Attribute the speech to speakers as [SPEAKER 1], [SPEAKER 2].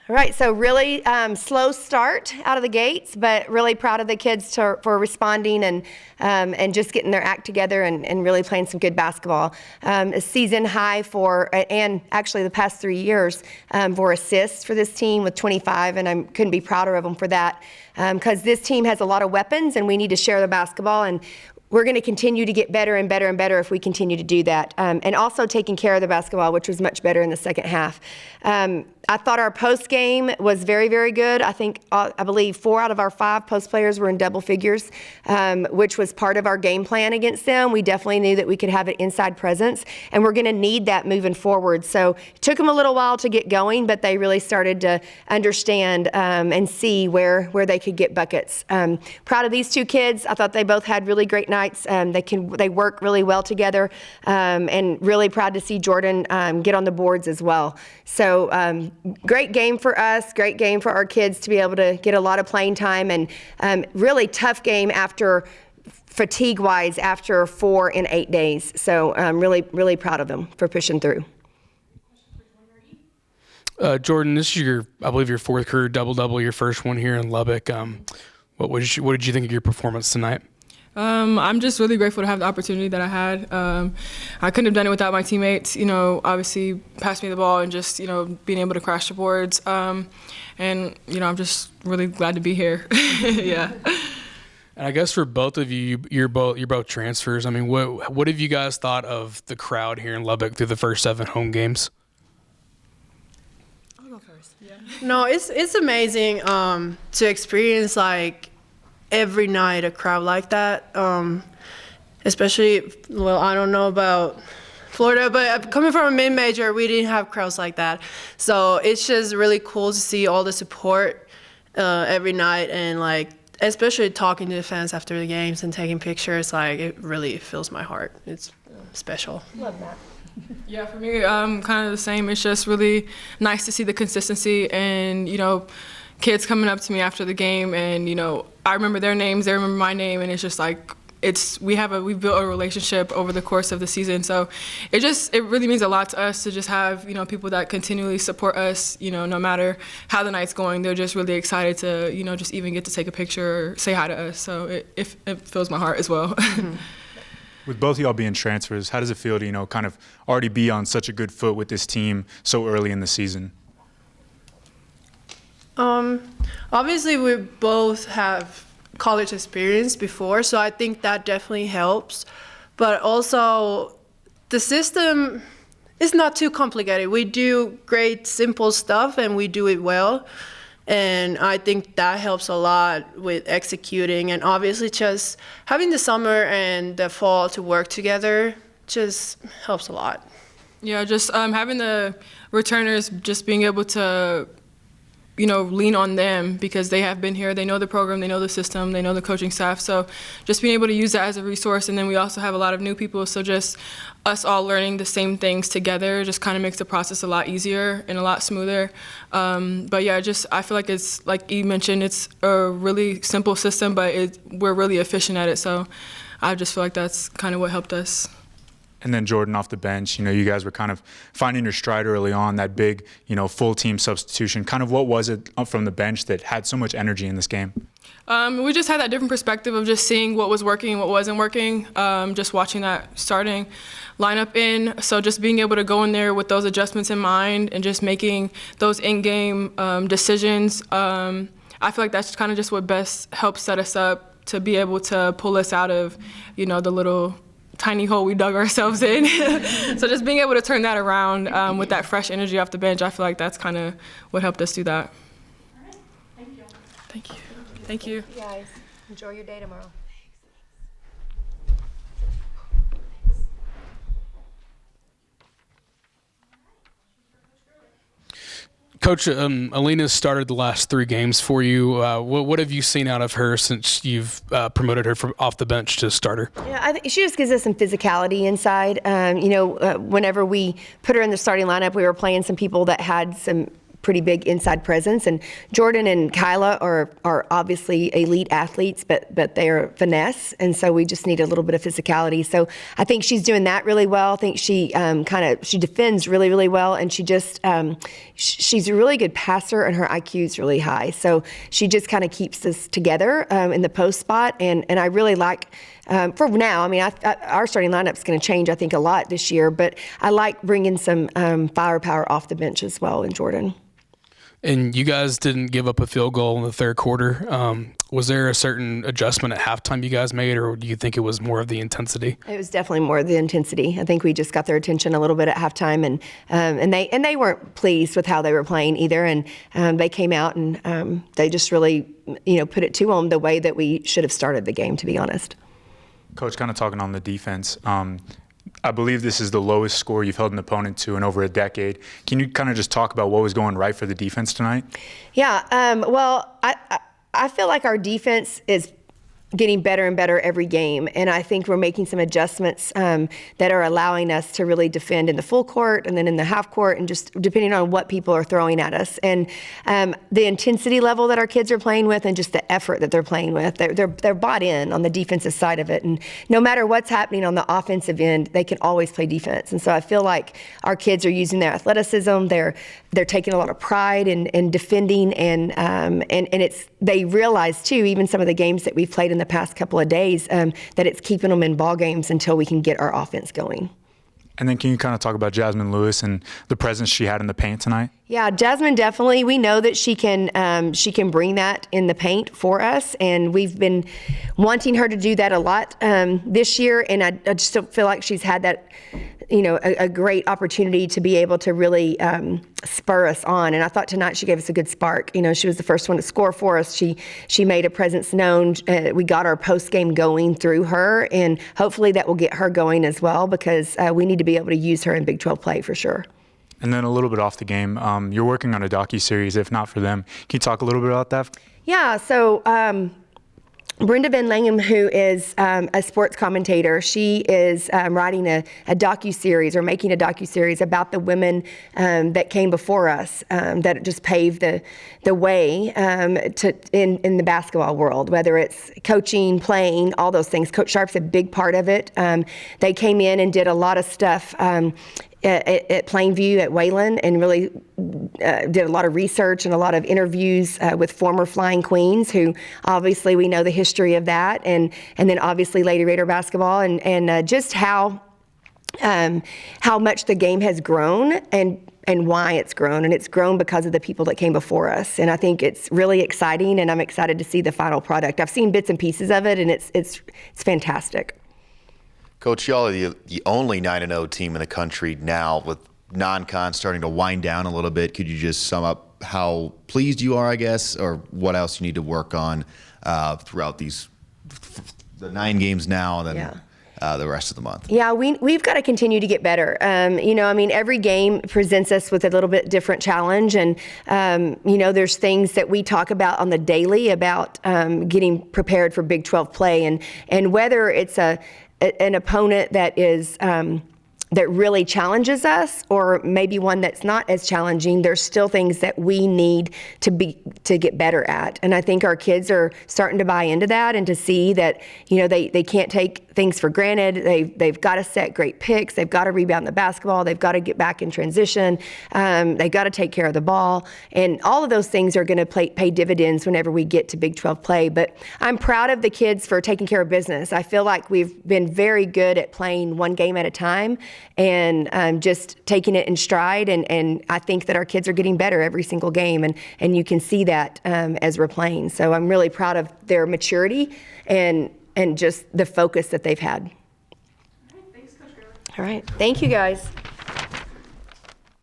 [SPEAKER 1] All right, so really slow start out of the gates, but really proud of the kids for responding and just getting their act together and really playing some good basketball. A season high and actually the past 3 years for assists for this team with 25, and I couldn't be prouder of them for that because this team has a lot of weapons and we need to share the basketball, and we're going to continue to get better and better and better if we continue to do that. And also taking care of the basketball, which was much better in the second half. I thought our post game was very, very good. I believe 4 out of our 5 post players were in double figures, which was part of our game plan against them. We definitely knew that we could have an inside presence, and we're going to need that moving forward. So it took them a little while to get going, but they really started to understand and see where they could get buckets. Proud of these 2 kids. I thought they both had really great nights. They work really well together, and really proud to see Jordan get on the boards as well. So great game for us, great game for our kids to be able to get a lot of playing time, and really tough game after fatigue-wise after 4 in 8 days. So I'm really proud of them for pushing through.
[SPEAKER 2] Jordan, this is I believe your 4th career double-double, your first one here in Lubbock. What did you think of your performance tonight?
[SPEAKER 3] I'm just really grateful to have the opportunity that I had. I couldn't have done it without my teammates, obviously passing me the ball and just, being able to crash the boards. And, I'm just really glad to be here. Yeah.
[SPEAKER 2] And I guess for both of you, you're both transfers. I mean, what have you guys thought of the crowd here in Lubbock through the first 7 home games?
[SPEAKER 3] I'll go first. Yeah.
[SPEAKER 4] No, it's amazing to experience every night a crowd like that, especially, I don't know about Florida, but coming from a mid-major, we didn't have crowds like that. So it's just really cool to see all the support every night, and especially talking to the fans after the games and taking pictures, it really fills my heart. It's special.
[SPEAKER 1] Love that.
[SPEAKER 3] Yeah, for me, kind of the same. It's just really nice to see the consistency and, kids coming up to me after the game, and I remember their names, they remember my name, and it's just we've built a relationship over the course of the season. So it really means a lot to us to just have people that continually support us. No matter how the night's going, they're just really excited to just even get to take a picture or say hi to us. So it fills my heart as well.
[SPEAKER 5] With both of y'all being transfers, how does it feel to kind of already be on such a good foot with this team so early in the season?
[SPEAKER 4] Obviously we both have college experience before, so I think that definitely helps. But also, the system is not too complicated. We do great, simple stuff, and we do it well. And I think that helps a lot with executing. And obviously, just having the summer and the fall to work together just helps a lot.
[SPEAKER 3] Yeah, just having the returners, just being able to lean on them because they have been here, they know the program, they know the system, they know the coaching staff. So just being able to use that as a resource. And then we also have a lot of new people, so just us all learning the same things together just kind of makes the process a lot easier and a lot smoother. But yeah, I feel like it's, like you mentioned, it's a really simple system, but we're really efficient at it. So I just feel like that's kind of what helped us.
[SPEAKER 5] And then Jordan off the bench, you guys were kind of finding your stride early on, that big, full team substitution. Kind of what was it from the bench that had so much energy in this game?
[SPEAKER 3] We just had that different perspective of just seeing what was working and what wasn't working, just watching that starting lineup in. So just being able to go in there with those adjustments in mind and just making those in-game decisions. I feel like that's kind of just what best helps set us up to be able to pull us out of, the little tiny hole we dug ourselves in. So just being able to turn that around with that fresh energy off the bench, I feel like that's kind of what helped us do that.
[SPEAKER 1] All right. Thank you.
[SPEAKER 3] Thank you. Thank you.
[SPEAKER 1] Guys, enjoy your day tomorrow.
[SPEAKER 2] Coach, Alina started the last 3 games for you. What have you seen out of her since you've promoted her from off the bench to starter?
[SPEAKER 1] Yeah, I think she just gives us some physicality inside. Whenever we put her in the starting lineup, we were playing some people that had some pretty big inside presence. And Jordan and Kyla are obviously elite athletes, but they are finesse, and so we just need a little bit of physicality. So I think she's doing that really well. I think she she defends really, really well, and she just she's a really good passer, and her IQ is really high. So she just kind of keeps us together in the post spot, and I really like. For now, I mean, our starting lineup is going to change, I think, a lot this year, but I like bringing some firepower off the bench as well in Jordan.
[SPEAKER 2] And you guys didn't give up a field goal in the third quarter. Was there a certain adjustment at halftime you guys made, or do you think it was more of the intensity?
[SPEAKER 1] It was definitely more of the intensity. I think we just got their attention a little bit at halftime, and they weren't pleased with how they were playing either, and they came out and they just really put it to them the way that we should have started the game, to be honest.
[SPEAKER 5] Coach, kind of talking on the defense, I believe this is the lowest score you've held an opponent to in over a decade. Can you kind of just talk about what was going right for the defense tonight?
[SPEAKER 1] Yeah, well, I feel like our defense is getting better and better every game, and I think we're making some adjustments that are allowing us to really defend in the full court and then in the half court, and just depending on what people are throwing at us, and the intensity level that our kids are playing with, and just the effort that they're playing with. They're bought in on the defensive side of it, and no matter what's happening on the offensive end, they can always play defense. And so I feel like our kids are using their athleticism. They're taking a lot of pride in defending, and they realize too, even some of the games that we've played in the past couple of days, that it's keeping them in ball games until we can get our offense going.
[SPEAKER 5] And then can you kind of talk about Jasmine Lewis and the presence she had in the paint tonight?
[SPEAKER 1] Yeah, Jasmine definitely. We know that she can bring that in the paint for us, and we've been wanting her to do that a lot this year. And I just don't feel like she's had that, a great opportunity to be able to really spur us on. And I thought tonight she gave us a good spark. She was the first one to score for us. She made a presence known. We got our post game going through her, and hopefully that will get her going as well, because we need to be able to use her in Big 12 play for sure.
[SPEAKER 5] And then a little bit off the game, you're working on a docuseries, If Not For Them. Can you talk a little bit about that?
[SPEAKER 1] Yeah, so Brenda Van Langham, who is a sports commentator, she is writing a docuseries, or making a docuseries about the women that came before us, that just paved the way in the basketball world, whether it's coaching, playing, all those things. Coach Sharp's a big part of it. They came in and did a lot of stuff at Plainview, at Wayland, and really did a lot of research and a lot of interviews with former Flying Queens, who obviously we know the history of that, and then obviously Lady Raider basketball, and just how much the game has grown and why it's grown. And it's grown because of the people that came before us. And I think it's really exciting, and I'm excited to see the final product. I've seen bits and pieces of it, and it's fantastic.
[SPEAKER 6] Coach, y'all are the only 9-0 team in the country now, with non-con starting to wind down a little bit. Could you just sum up how pleased you are, I guess, or what else you need to work on throughout the 9 games now, and then the rest of the month? Yeah,
[SPEAKER 1] we've got to continue to get better. Every game presents us with a little bit different challenge, and there's things that we talk about on the daily about getting prepared for Big 12 play, and whether it's an opponent that is that really challenges us, or maybe one that's not as challenging, there's still things that we need to get better at. And I think our kids are starting to buy into that, and to see that they can't take things for granted. They've got to set great picks. They've got to rebound the basketball. They've got to get back in transition. They've got to take care of the ball. And all of those things are going to pay dividends whenever we get to Big 12 play. But I'm proud of the kids for taking care of business. I feel like we've been very good at playing one game at a time, and just taking it in stride. And I think that our kids are getting better every single game. And you can see that as we're playing. So I'm really proud of their maturity and just the focus that they've had.
[SPEAKER 3] Thanks, Coach Gerber.
[SPEAKER 1] All right. Thank you, guys.